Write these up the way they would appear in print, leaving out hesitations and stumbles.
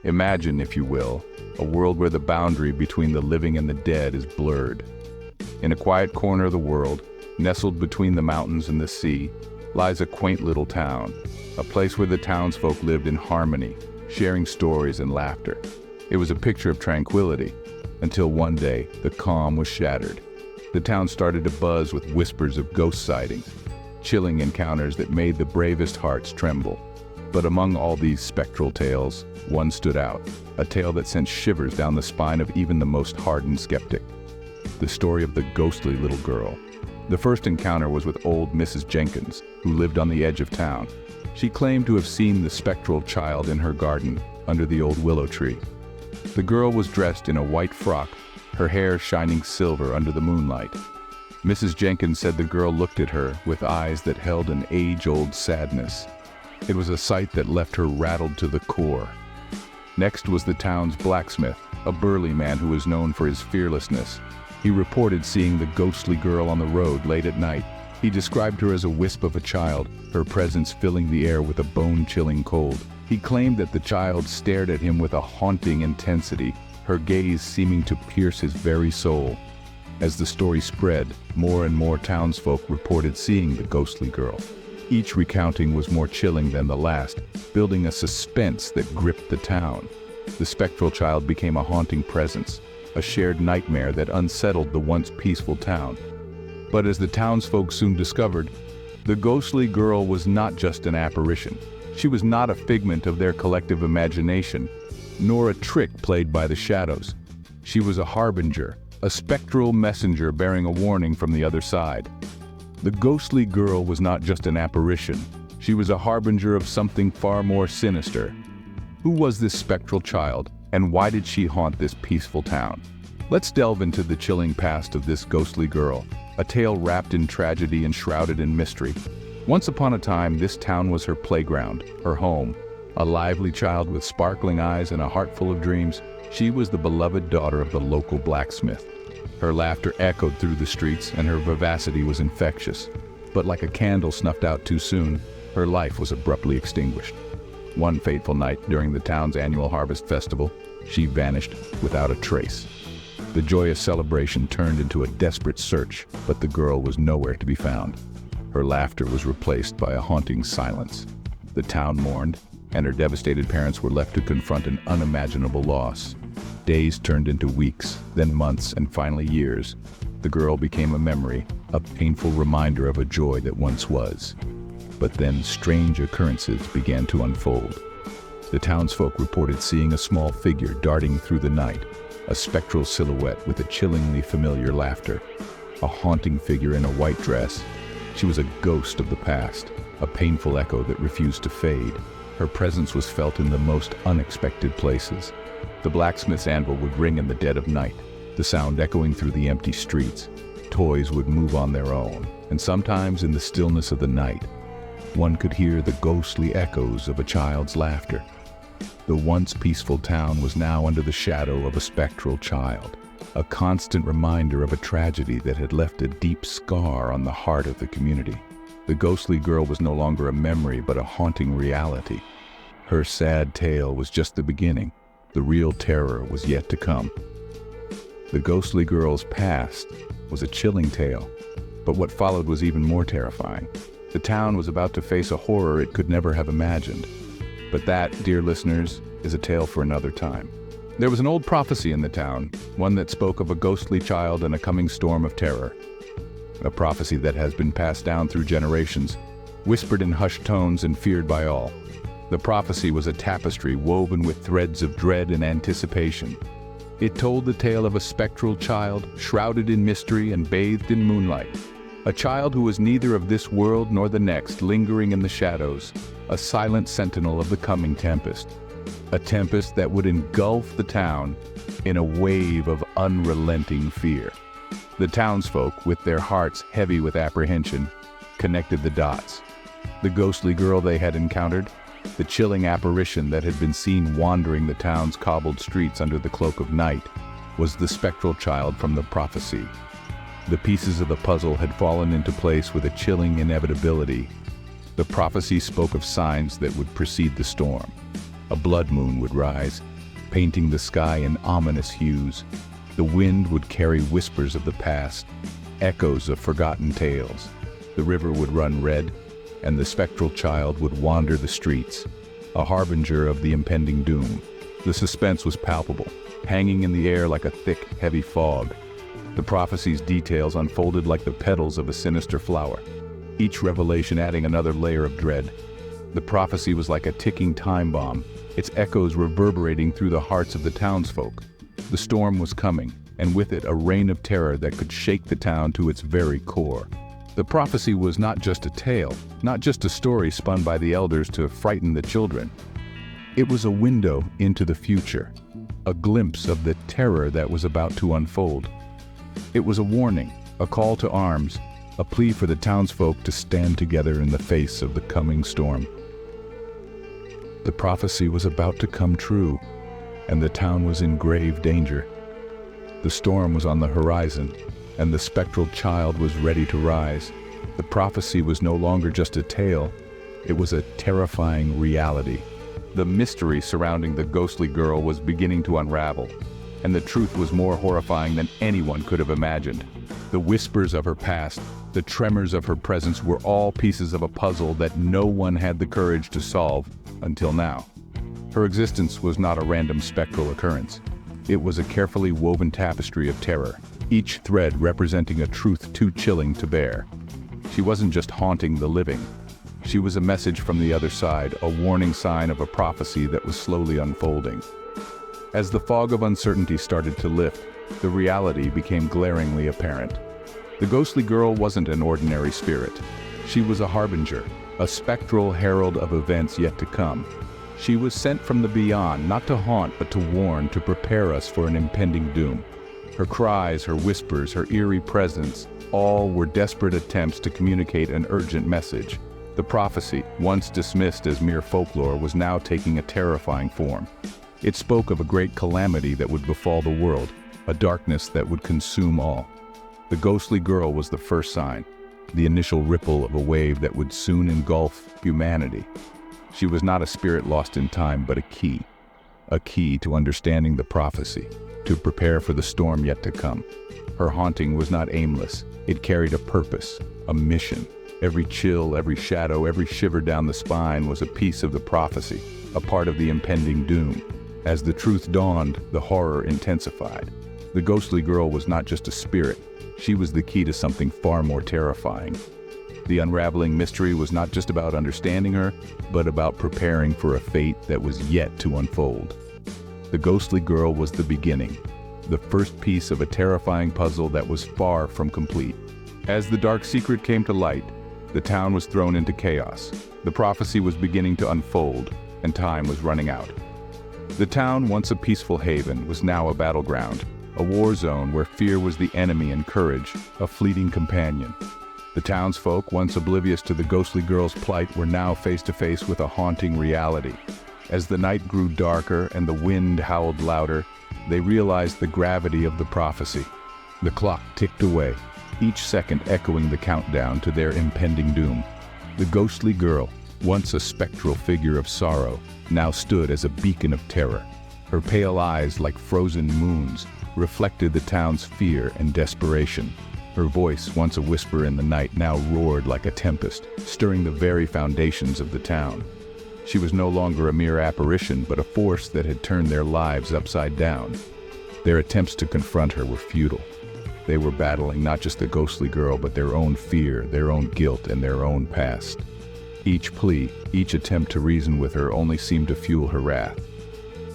Imagine, if you will, a world where the boundary between the living and the dead is blurred. In a quiet corner of the world, nestled between the mountains and the sea, lies a quaint little town, a place where the townsfolk lived in harmony, sharing stories and laughter. It was a picture of tranquility, until one day the calm was shattered. The town started to buzz with whispers of ghost sightings, chilling encounters that made the bravest hearts tremble. But among all these spectral tales, one stood out, a tale that sent shivers down the spine of even the most hardened skeptic. The story of the ghostly little girl. The first encounter was with old Mrs. Jenkins, who lived on the edge of town. She claimed to have seen the spectral child in her garden, under the old willow tree. The girl was dressed in a white frock, her hair shining silver under the moonlight. Mrs. Jenkins said the girl looked at her with eyes that held an age-old sadness. It was a sight that left her rattled to the core. Next was the town's blacksmith, a burly man who was known for his fearlessness. He reported seeing the ghostly girl on the road late at night. He described her as a wisp of a child, her presence filling the air with a bone-chilling cold. He claimed that the child stared at him with a haunting intensity, her gaze seeming to pierce his very soul. As the story spread, more and more townsfolk reported seeing the ghostly girl. Each recounting was more chilling than the last, building a suspense that gripped the town. The spectral child became a haunting presence, a shared nightmare that unsettled the once peaceful town. But as the townsfolk soon discovered, the ghostly girl was not just an apparition. She was not a figment of their collective imagination, nor a trick played by the shadows. She was a harbinger, a spectral messenger bearing a warning from the other side. The ghostly girl was not just an apparition. She was a harbinger of something far more sinister. Who was this spectral child, and why did she haunt this peaceful town? Let's delve into the chilling past of this ghostly girl, a tale wrapped in tragedy and shrouded in mystery. Once upon a time, this town was her playground, her home. A lively child with sparkling eyes and a heart full of dreams, she was the beloved daughter of the local blacksmith. Her laughter echoed through the streets, and her vivacity was infectious. But like a candle snuffed out too soon, her life was abruptly extinguished. One fateful night during the town's annual harvest festival, she vanished without a trace. The joyous celebration turned into a desperate search, but the girl was nowhere to be found. Her laughter was replaced by a haunting silence. The town mourned, and her devastated parents were left to confront an unimaginable loss. Days turned into weeks, then months, and finally years. The girl became a memory, a painful reminder of a joy that once was. But then strange occurrences began to unfold. The townsfolk reported seeing a small figure darting through the night, a spectral silhouette with a chillingly familiar laughter. A haunting figure in a white dress. She was a ghost of the past, a painful echo that refused to fade. Her presence was felt in the most unexpected places. The blacksmith's anvil would ring in the dead of night, the sound echoing through the empty streets. Toys would move on their own, and sometimes in the stillness of the night, one could hear the ghostly echoes of a child's laughter. The once peaceful town was now under the shadow of a spectral child, a constant reminder of a tragedy that had left a deep scar on the heart of the community. The ghostly girl was no longer a memory but a haunting reality. Her sad tale was just the beginning. The real terror was yet to come. The ghostly girl's past was a chilling tale, but what followed was even more terrifying. The town was about to face a horror it could never have imagined. But that, dear listeners, is a tale for another time. There was an old prophecy in the town, one that spoke of a ghostly child and a coming storm of terror. A prophecy that has been passed down through generations, whispered in hushed tones and feared by all. The prophecy was a tapestry woven with threads of dread and anticipation. It told the tale of a spectral child, shrouded in mystery and bathed in moonlight. A child who was neither of this world nor the next, lingering in the shadows, a silent sentinel of the coming tempest. A tempest that would engulf the town in a wave of unrelenting fear. The townsfolk, with their hearts heavy with apprehension, connected the dots. The ghostly girl they had encountered, the chilling apparition that had been seen wandering the town's cobbled streets under the cloak of night, was the spectral child from the prophecy. The pieces of the puzzle had fallen into place with a chilling inevitability. The prophecy spoke of signs that would precede the storm. A blood moon would rise, painting the sky in ominous hues. The wind would carry whispers of the past, echoes of forgotten tales. The river would run red, and the spectral child would wander the streets, a harbinger of the impending doom. The suspense was palpable, hanging in the air like a thick, heavy fog. The prophecy's details unfolded like the petals of a sinister flower, each revelation adding another layer of dread. The prophecy was like a ticking time bomb, its echoes reverberating through the hearts of the townsfolk. The storm was coming, and with it a reign of terror that could shake the town to its very core. The prophecy was not just a tale, not just a story spun by the elders to frighten the children. It was a window into the future, a glimpse of the terror that was about to unfold. It was a warning, a call to arms, a plea for the townsfolk to stand together in the face of the coming storm. The prophecy was about to come true, and the town was in grave danger. The storm was on the horizon, and the spectral child was ready to rise. The prophecy was no longer just a tale, it was a terrifying reality. The mystery surrounding the ghostly girl was beginning to unravel, and the truth was more horrifying than anyone could have imagined. The whispers of her past, the tremors of her presence were all pieces of a puzzle that no one had the courage to solve until now. Her existence was not a random spectral occurrence. It was a carefully woven tapestry of terror, each thread representing a truth too chilling to bear. She wasn't just haunting the living. She was a message from the other side, a warning sign of a prophecy that was slowly unfolding. As the fog of uncertainty started to lift, the reality became glaringly apparent. The ghostly girl wasn't an ordinary spirit. She was a harbinger, a spectral herald of events yet to come. She was sent from the beyond, not to haunt, but to warn, to prepare us for an impending doom. Her cries, her whispers, her eerie presence, all were desperate attempts to communicate an urgent message. The prophecy, once dismissed as mere folklore, was now taking a terrifying form. It spoke of a great calamity that would befall the world, a darkness that would consume all. The ghostly girl was the first sign, the initial ripple of a wave that would soon engulf humanity. She was not a spirit lost in time, but a key to understanding the prophecy, to prepare for the storm yet to come. Her haunting was not aimless. It carried a purpose, a mission. Every chill, every shadow, every shiver down the spine was a piece of the prophecy, a part of the impending doom. As the truth dawned, the horror intensified. The ghostly girl was not just a spirit. She was the key to something far more terrifying. The unraveling mystery was not just about understanding her, but about preparing for a fate that was yet to unfold. The ghostly girl was the beginning, the first piece of a terrifying puzzle that was far from complete. As the dark secret came to light, the town was thrown into chaos. The prophecy was beginning to unfold, and time was running out. The town, once a peaceful haven, was now a battleground, a war zone where fear was the enemy and courage a fleeting companion. The townsfolk, once oblivious to the ghostly girl's plight, were now face to face with a haunting reality. As the night grew darker and the wind howled louder, they realized the gravity of the prophecy. The clock ticked away, each second echoing the countdown to their impending doom. The ghostly girl, once a spectral figure of sorrow, now stood as a beacon of terror. Her pale eyes, like frozen moons, reflected the town's fear and desperation. Her voice, once a whisper in the night, now roared like a tempest, stirring the very foundations of the town. She was no longer a mere apparition, but a force that had turned their lives upside down. Their attempts to confront her were futile. They were battling not just the ghostly girl, but their own fear, their own guilt, and their own past. Each plea, each attempt to reason with her only seemed to fuel her wrath.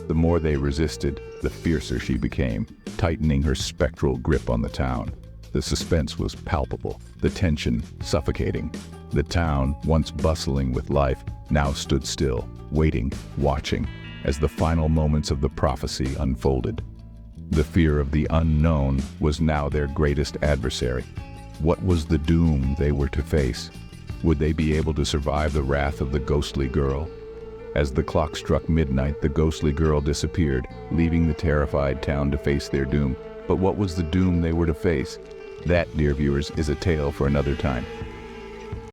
The more they resisted, the fiercer she became, tightening her spectral grip on the town. The suspense was palpable, the tension suffocating. The town, once bustling with life, now stood still, waiting, watching, as the final moments of the prophecy unfolded. The fear of the unknown was now their greatest adversary. What was the doom they were to face? Would they be able to survive the wrath of the ghostly girl? As the clock struck midnight, the ghostly girl disappeared, leaving the terrified town to face their doom. But what was the doom they were to face? That, dear viewers, is a tale for another time.